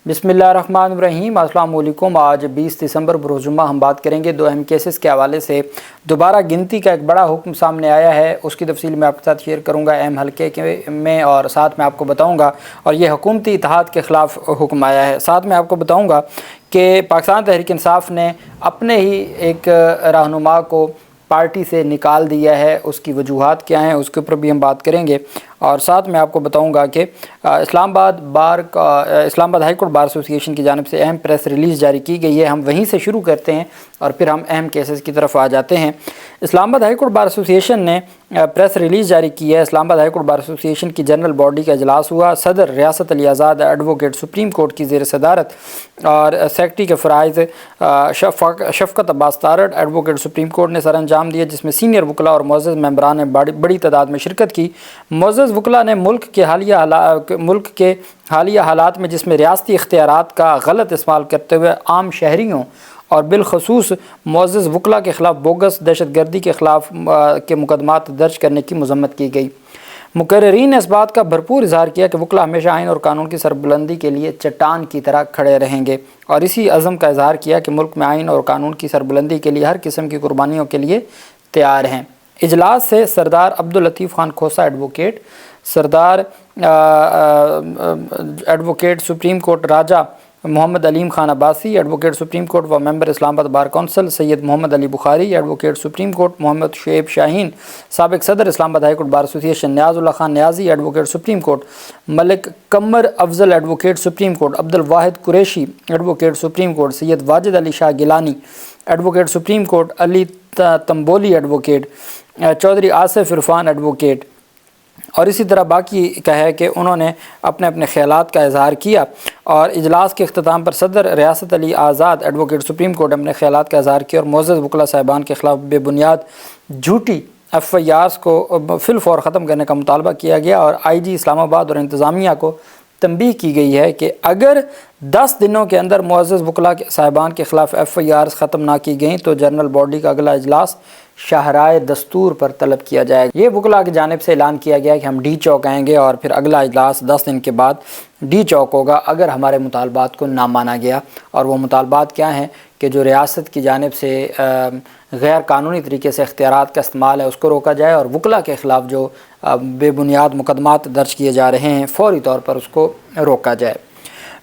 بسم اللہ الرحمن الرحیم۔ السلام علیکم۔ آج 20 دسمبر بروز جمعہ ہم بات کریں گے دو اہم کیسز کے حوالے سے۔ دوبارہ گنتی کا ایک بڑا حکم سامنے آیا ہے، اس کی تفصیل میں آپ کے ساتھ شیئر کروں گا اہم حلقے میں، اور ساتھ میں آپ کو بتاؤں گا، اور یہ حکومتی اتحاد کے خلاف حکم آیا ہے۔ ساتھ میں آپ کو بتاؤں گا کہ پاکستان تحریک انصاف نے اپنے ہی ایک رہنما کو پارٹی سے نکال دیا ہے، اس کی وجوہات کیا ہیں اس کے اوپر بھی ہم بات کریں گے، اور ساتھ میں آپ کو بتاؤں گا کہ اسلام آباد ہائی کورٹ بار ایسوسی ایشن کی جانب سے اہم پریس ریلیز جاری کی گئی ہے۔ ہم وہیں سے شروع کرتے ہیں اور پھر ہم اہم کیسز کی طرف آ جاتے ہیں۔ اسلام آباد ہائی کورٹ بار ایسوسی ایشن نے پریس ریلیز جاری کی ہے۔ اسلام آباد ہائی کورٹ بار ایسوسی ایشن کی جنرل باڈی کا اجلاس ہوا۔ صدر ریاست علی آزاد ایڈوکیٹ سپریم کورٹ کی زیر صدارت اور سیکرٹری کے فرائض شفقت عباس تارڑ ایڈوکیٹ سپریم کورٹ نے سر انجام دیا، جس میں سینئر وکلاء اور معزز ممبران نے بڑی تعداد میں شرکت کی۔ معزز وکلاء نے ملک کے حالیہ حالات میں جس میں ریاستی اختیارات کا غلط استعمال کرتے ہوئے عام شہریوں اور بالخصوص معزز وکلاء کے خلاف بوگس دہشت گردی کے خلاف کے مقدمات درج کرنے کی مذمت کی گئی۔ مقررین نے اس بات کا بھرپور اظہار کیا کہ وکلاء ہمیشہ آئین اور قانون کی سربلندی کے لیے چٹان کی طرح کھڑے رہیں گے، اور اسی عزم کا اظہار کیا کہ ملک میں آئین اور قانون کی سربلندی کے لیے ہر قسم کی قربانیوں کے لیے تیار ہیں۔ اجلاس سے Sardar Abdul Latif Khan Khosa advocate, Sardar advocate supreme court Raja Muhammad Aleem Khan Abbasi advocate supreme court و member Islamabad bar council Syed Muhammad Ali Bukhari advocate supreme court Muhammad Shoaib Shaheen سابق صدر Islamabad high court bar association Niaz Ullah Khan Niazi advocate supreme court Malik Qamar Afzal advocate supreme court Abdul Wahid Qureshi advocate supreme court Syed Wajid Ali Shah Gilani advocate supreme court علی تنبولی advocate Chaudhry Asif Irfan advocate, اور اسی طرح باقی کا ہے کہ انہوں نے اپنے اپنے خیالات کا اظہار کیا۔ اور اجلاس کے اختتام پر صدر ریاست علی آزاد ایڈوکیٹ سپریم کورٹ نے اپنے خیالات کا اظہار کیا اور معزز وکلاء صاحبان کے خلاف بے بنیاد جھوٹی FIRs کو فی الفور ختم کرنے کا مطالبہ کیا گیا، اور IG اسلام آباد اور انتظامیہ کو تنبیہ کی گئی ہے کہ اگر 10 دنوں کے اندر معزز وکلاء صاحبان کے خلاف FIRs ختم نہ کی گئیں تو جنرل باڈی کا اگلا اجلاس شاہراہ دستور پر طلب کیا جائے گا۔ یہ وکلاء کی جانب سے اعلان کیا گیا کہ ہم ڈی چوک آئیں گے، اور پھر اگلا اجلاس 10 دن کے بعد ڈی چوک ہوگا اگر ہمارے مطالبات کو نہ مانا گیا۔ اور وہ مطالبات کیا ہیں کہ جو ریاست کی جانب سے غیر قانونی طریقے سے اختیارات کا استعمال ہے اس کو روکا جائے، اور وکلاء کے خلاف جو بے بنیاد مقدمات درج کیے جا رہے ہیں فوری طور پر اس کو روکا جائے۔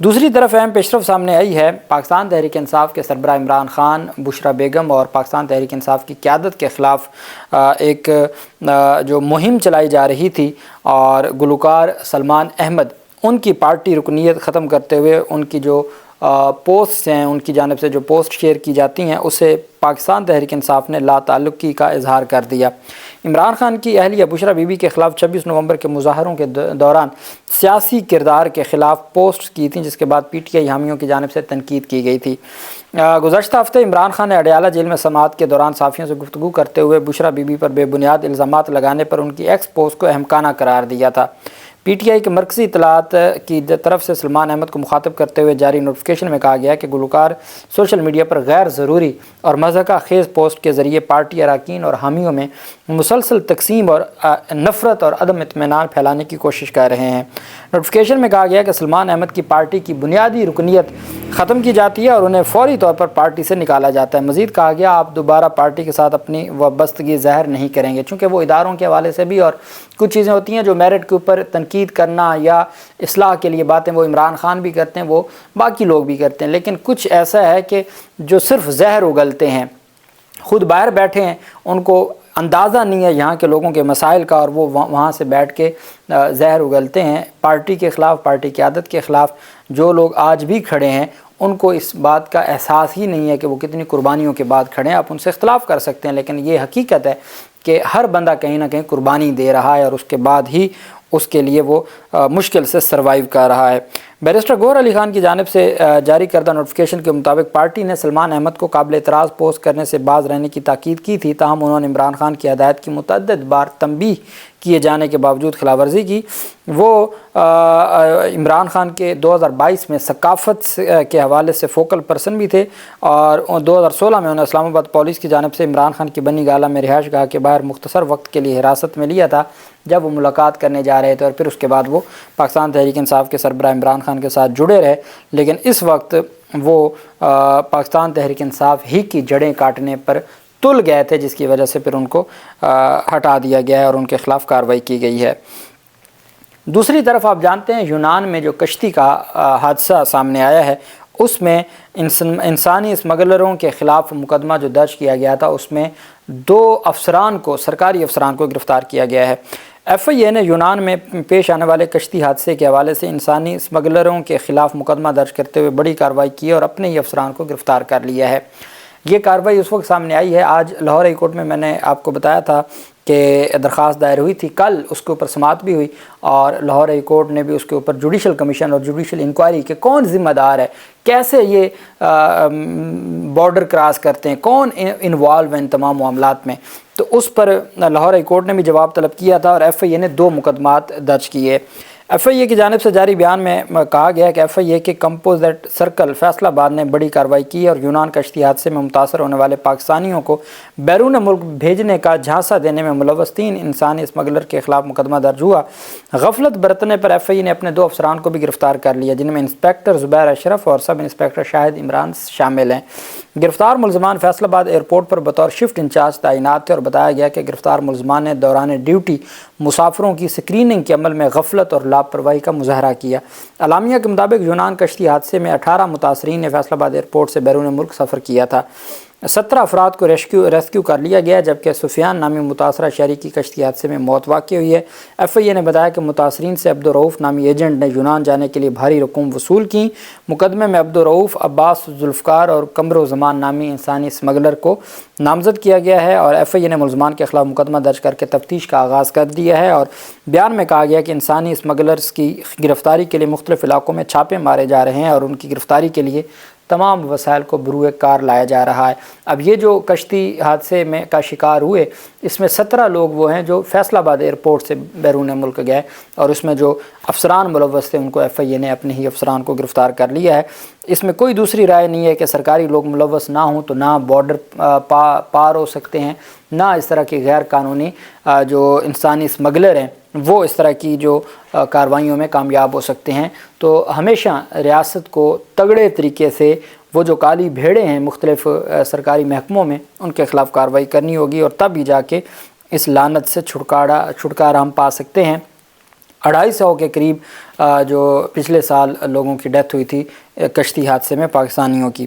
دوسری طرف اہم پیشرفت سامنے آئی ہے۔ پاکستان تحریک انصاف کے سربراہ عمران خان، بشرا بیگم اور پاکستان تحریک انصاف کی قیادت کے خلاف ایک جو مہم چلائی جا رہی تھی، اور گلوکار سلمان احمد ان کی پارٹی رکنیت ختم کرتے ہوئے ان کی جو پوسٹ ہیں، ان کی جانب سے جو پوسٹ شیئر کی جاتی ہیں، اسے پاکستان تحریک انصاف نے لا تعلقی کا اظہار کر دیا۔ عمران خان کی اہلیہ بشرا بی بی کے خلاف 26 نومبر کے مظاہروں کے دوران سیاسی کردار کے خلاف پوسٹ کی تھیں، جس کے بعد PTI حامیوں کی جانب سے تنقید کی گئی تھی۔ گزشتہ ہفتے عمران خان نے اڈیالہ جیل میں سماعت کے دوران صحافیوں سے گفتگو کرتے ہوئے بشرا بی بی پر بے بنیاد الزامات لگانے پر ان کی ایکس پوسٹ کو احمقانہ قرار دیا تھا۔ PTI کے مرکزی اطلاعات کی طرف سے سلمان احمد کو مخاطب کرتے ہوئے جاری نوٹیفیکیشن میں کہا گیا کہ گلوکار سوشل میڈیا پر غیر ضروری اور مضحکہ خیز پوسٹ کے ذریعے پارٹی اراکین اور حامیوں میں مسلسل تقسیم اور نفرت اور عدم اطمینان پھیلانے کی کوشش کر رہے ہیں۔ نوٹیفیکیشن میں کہا گیا کہ سلمان احمد کی پارٹی کی بنیادی رکنیت ختم کی جاتی ہے اور انہیں فوری طور پر پارٹی سے نکالا جاتا ہے۔ مزید کہا گیا آپ دوبارہ پارٹی کے ساتھ اپنی وابستگی ظاہر نہیں کریں گے، چونکہ وہ اداروں کے حوالے سے بھی، اور کچھ چیزیں ہوتی ہیں جو میرٹ کے اوپر تنقید کرنا یا اصلاح کے لیے باتیں وہ عمران خان بھی کرتے ہیں، وہ باقی لوگ بھی کرتے ہیں، لیکن کچھ ایسا ہے کہ جو صرف زہر اگلتے ہیں، خود باہر بیٹھے ہیں، ان کو اندازہ نہیں ہے یہاں کے لوگوں کے مسائل کا، اور وہ وہاں سے بیٹھ کے زہر اگلتے ہیں پارٹی کے خلاف، پارٹی کی عادت کے خلاف۔ جو لوگ آج بھی کھڑے ہیں ان کو اس بات کا احساس ہی نہیں ہے کہ وہ کتنی قربانیوں کے بعد کھڑے ہیں۔ آپ ان سے اختلاف کر سکتے ہیں، لیکن یہ حقیقت ہے کہ ہر بندہ کہیں نہ کہیں قربانی دے رہا ہے، اور اس کے بعد ہی اس کے لیے وہ مشکل سے سروائیو کر رہا ہے۔ بیرسٹر گوہر علی خان کی جانب سے جاری کردہ نوٹیفیکیشن کے مطابق پارٹی نے سلمان احمد کو قابل اعتراض پوسٹ کرنے سے باز رہنے کی تاکید کی تھی، تاہم انہوں نے عمران خان کی ہدایت کی متعدد بار تنبیہ کیے جانے کے باوجود خلاف ورزی کی۔ وہ عمران خان کے 2022 میں ثقافت کے حوالے سے فوکل پرسن بھی تھے، اور 2016 میں انہیں اسلام آباد پولیس کی جانب سے عمران خان کی بنی گالہ میں رہائش گاہ کے باہر مختصر وقت کے لیے حراست میں لیا تھا جب وہ ملاقات کرنے جا رہے تھے، اور پھر اس کے بعد وہ پاکستان تحریک انصاف کے سربراہ عمران خان کے ساتھ جڑے رہے، لیکن اس وقت وہ پاکستان تحریک انصاف ہی کی جڑیں کاٹنے پر تل گئے تھے، جس کی وجہ سے پھر ان کو ہٹا دیا گیا ہے اور ان کے خلاف کارروائی کی گئی ہے۔ دوسری طرف آپ جانتے ہیں یونان میں جو کشتی کا حادثہ سامنے آیا ہے، اس میں انسانی اسمگلروں کے خلاف مقدمہ جو درج کیا گیا تھا، اس میں 2 افسران کو، سرکاری افسران کو گرفتار کیا گیا ہے۔ ایف آئی اے نے یونان میں پیش آنے والے کشتی حادثے کے حوالے سے انسانی اسمگلروں کے خلاف مقدمہ درج کرتے ہوئے بڑی کارروائی کی اور اپنے ہی افسران کو گرفتار کر لیا ہے۔ یہ کارروائی اس وقت سامنے آئی ہے، آج لاہور ہائی کورٹ میں نے آپ کو بتایا تھا کہ درخواست دائر ہوئی تھی، کل اس کے اوپر سماعت بھی ہوئی اور لاہور ہائی کورٹ نے بھی اس کے اوپر جوڈیشل کمیشن اور جوڈیشل انکوائری کہ کون ذمہ دار ہے، کیسے یہ بارڈر کراس کرتے ہیں، کون انوالو ہیں ان تمام معاملات میں، تو اس پر لاہور ہائی کورٹ نے بھی جواب طلب کیا تھا اور ایف آئی اے نے 2 مقدمات درج کیے۔ ایف آئی اے کی جانب سے جاری بیان میں کہا گیا کہ ایف آئی اے کے کمپوزٹ سرکل فیصل آباد نے بڑی کارروائی کی اور یونان کشتی حادثے میں متاثر ہونے والے پاکستانیوں کو بیرون ملک بھیجنے کا جھانسا دینے میں ملوث 3 انسانی اسمگلر کے خلاف مقدمہ درج ہوا۔ غفلت برتنے پر ایف آئی اے نے اپنے 2 افسران کو بھی گرفتار کر لیا، جن میں انسپیکٹر زبیر اشرف اور سب انسپیکٹر شاہد عمران شامل ہیں۔ گرفتار ملزمان فیصل آباد ایئرپورٹ پر بطور شفٹ انچارج تعینات تھے اور بتایا گیا کہ گرفتار ملزمان نے دوران ڈیوٹی مسافروں کی اسکریننگ کے عمل میں غفلت اور لاپرواہی کا مظاہرہ کیا۔ اعلامیہ کے مطابق یونان کشتی حادثے میں 18 متاثرین نے فیصل آباد ایئرپورٹ سے بیرون ملک سفر کیا تھا۔ 17 افراد کو ریسکیو کر لیا گیا، جبکہ سفیان نامی متاثرہ شہری کی کشتی حادثے میں موت واقع ہوئی ہے۔ ایف آئی اے نے بتایا کہ متاثرین سے عبدالرؤف نامی ایجنٹ نے یونان جانے کے لیے بھاری رقوم وصول کی۔ مقدمے میں عبدالرؤف، عباس ذوالفقار اور قمر زمان نامی انسانی اسمگلر کو نامزد کیا گیا ہے اور ایف آئی اے نے ملزمان کے خلاف مقدمہ درج کر کے تفتیش کا آغاز کر دیا ہے اور بیان میں کہا گیا کہ انسانی اسمگلرز کی گرفتاری کے لیے مختلف علاقوں میں چھاپے مارے جا رہے ہیں اور ان کی گرفتاری کے لیے تمام وسائل کو بروئے کار لایا جا رہا ہے۔ اب یہ جو کشتی حادثے میں کا شکار ہوئے، اس میں 17 لوگ وہ ہیں جو فیصل آباد ایئرپورٹ سے بیرون ملک گئے اور اس میں جو افسران ملوث تھے ان کو ایف آئی اے نے اپنے ہی افسران کو گرفتار کر لیا ہے۔ اس میں کوئی دوسری رائے نہیں ہے کہ سرکاری لوگ ملوث نہ ہوں تو نہ بارڈر پار ہو سکتے ہیں، نہ اس طرح کی غیر قانونی جو انسانی اسمگلر ہیں وہ اس طرح کی جو کارروائیوں میں کامیاب ہو سکتے ہیں۔ تو ہمیشہ ریاست کو تگڑے طریقے سے وہ جو کالی بھیڑیں ہیں مختلف سرکاری محکموں میں ان کے خلاف کارروائی کرنی ہوگی اور تب ہی جا کے اس لعنت سے چھٹکارا ہم پا سکتے ہیں۔ 250 کے قریب جو پچھلے سال لوگوں کی ڈیتھ ہوئی تھی کشتی حادثے میں پاکستانیوں کی۔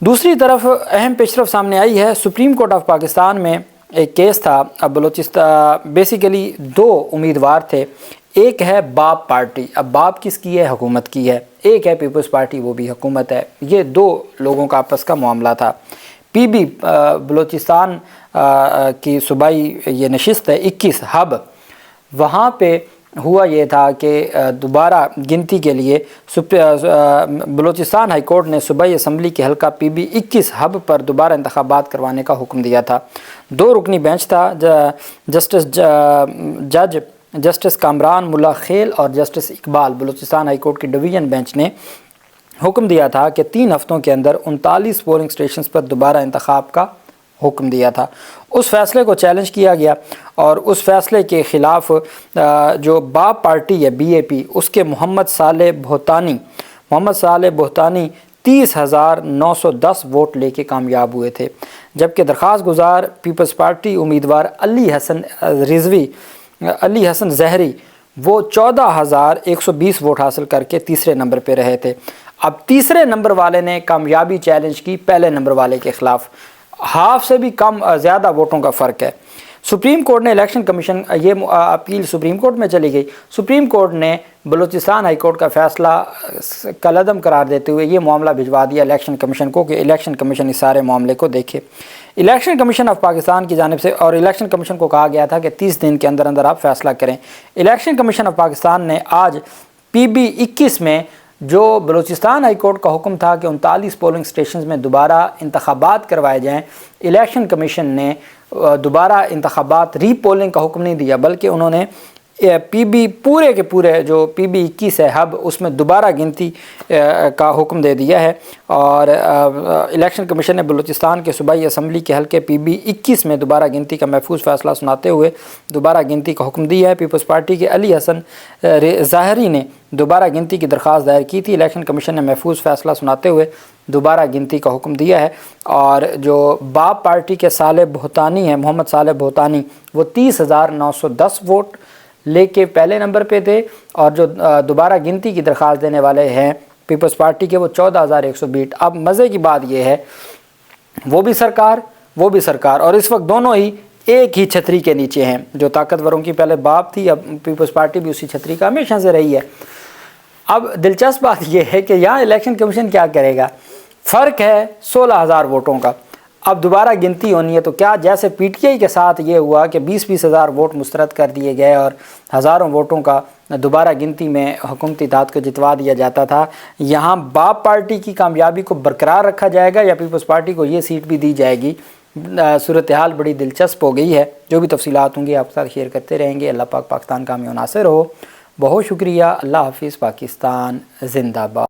دوسری طرف اہم پیش رفت سامنے آئی ہے، سپریم کورٹ آف پاکستان میں ایک کیس تھا۔ اب بلوچستان بیسیکلی 2 امیدوار تھے، ایک ہے باپ پارٹی، اب باپ کس کی ہے؟ حکومت کی ہے، ایک ہے پیپلز پارٹی وہ بھی حکومت ہے، یہ 2 لوگوں کا آپس کا معاملہ تھا۔ پی بی بلوچستان کی صوبائی یہ نشست ہے 21 ہب، وہاں پہ ہوا یہ تھا کہ دوبارہ گنتی کے لیے بلوچستان ہائی کورٹ نے صوبائی اسمبلی کے حلقہ پی بی 21 ہب پر دوبارہ انتخابات کروانے کا حکم دیا تھا۔ 2 رکنی بینچ تھا، جسٹس کامران ملا خیل اور justice Iqbal. Balochistan high court کی ڈویژن بینچ نے حکم دیا تھا کہ 3 ہفتوں کے اندر 39 پولنگ سٹیشنز پر دوبارہ انتخاب کا حکم دیا تھا۔ اس فیصلے کو چیلنج کیا گیا اور اس فیصلے کے خلاف جو باپ پارٹی ہے بی اے پی، اس کے محمد صالح بہتانی 30,910 ووٹ لے کے کامیاب ہوئے تھے، جبکہ درخواست گزار پیپلز پارٹی امیدوار علی حسن زہری وہ 14,120 ووٹ حاصل کر کے تیسرے نمبر پہ رہے تھے۔ اب تیسرے نمبر والے نے کامیابی چیلنج کی پہلے نمبر والے کے خلاف، ہاف سے بھی زیادہ ووٹوں کا فرق ہے۔ سپریم کورٹ نے الیکشن کمیشن، یہ اپیل سپریم کورٹ میں چلی گئی، سپریم کورٹ نے بلوچستان ہائی کورٹ کا فیصلہ کالعدم قرار دیتے ہوئے یہ معاملہ بھجوا دیا الیکشن کمیشن کو کہ الیکشن کمیشن اس سارے معاملے کو دیکھے۔ الیکشن کمیشن آف پاکستان کی جانب سے، اور الیکشن کمیشن کو کہا گیا تھا کہ 30 دن کے اندر اندر آپ فیصلہ کریں۔ الیکشن کمیشن آف پاکستان نے آج پی بی 21 میں جو بلوچستان ہائی کورٹ کا حکم تھا کہ 39 پولنگ سٹیشنز میں دوبارہ انتخابات کروائے جائیں، الیکشن کمیشن نے دوبارہ انتخابات ری پولنگ کا حکم نہیں دیا، بلکہ انہوں نے پی بی پورے کے پورے جو پی بی 21 ہے ہب اس میں دوبارہ گنتی کا حکم دے دیا ہے، اور الیکشن کمیشن نے بلوچستان کے صوبائی اسمبلی کے حلقے پی بی 21 میں دوبارہ گنتی کا محفوظ فیصلہ سناتے ہوئے دوبارہ گنتی کا حکم دیا ہے۔ پیپلز پارٹی کے علی حسن ظاہری نے دوبارہ گنتی کی درخواست دائر کی تھی۔ الیکشن کمیشن نے محفوظ فیصلہ سناتے ہوئے دوبارہ گنتی کا حکم دیا ہے، اور جو باب پارٹی کے صالح بہتانی ہیں، محمد صالح بہتانی، وہ 30,910 ووٹ لے کے پہلے نمبر پہ تھے، اور جو دوبارہ گنتی کی درخواست دینے والے ہیں پیپلز پارٹی کے، وہ 14,120۔ اب مزے کی بات یہ ہے وہ بھی سرکار اور اس وقت دونوں ہی ایک ہی چھتری کے نیچے ہیں۔ جو طاقتوروں کی پہلے باب تھی، اب پیپلز پارٹی بھی اسی چھتری کا ہمیشہ سے رہی ہے۔ اب دلچسپ بات یہ ہے کہ یہاں الیکشن کمیشن کیا کرے گا؟ فرق ہے 16,000 ووٹوں کا۔ اب دوبارہ گنتی ہونی ہے تو کیا جیسے پی ٹی آئی کے ساتھ یہ ہوا کہ 20-20 ہزار ووٹ مسترد کر دیے گئے اور ہزاروں ووٹوں کا دوبارہ گنتی میں حکومتی اتحاد کو جتوا دیا جاتا تھا، یہاں باب پارٹی کی کامیابی کو برقرار رکھا جائے گا یا پیپلز پارٹی کو یہ سیٹ بھی دی جائے گی؟ صورتحال بڑی دلچسپ ہو گئی ہے۔ جو بھی تفصیلات ہوں گی آپ کے ساتھ شیئر کرتے رہیں گے۔ اللہ پاک پاکستان کا حامی و ناصر ہو۔ بہت شکریہ۔ اللہ حافظ۔ پاکستان زندہ باد۔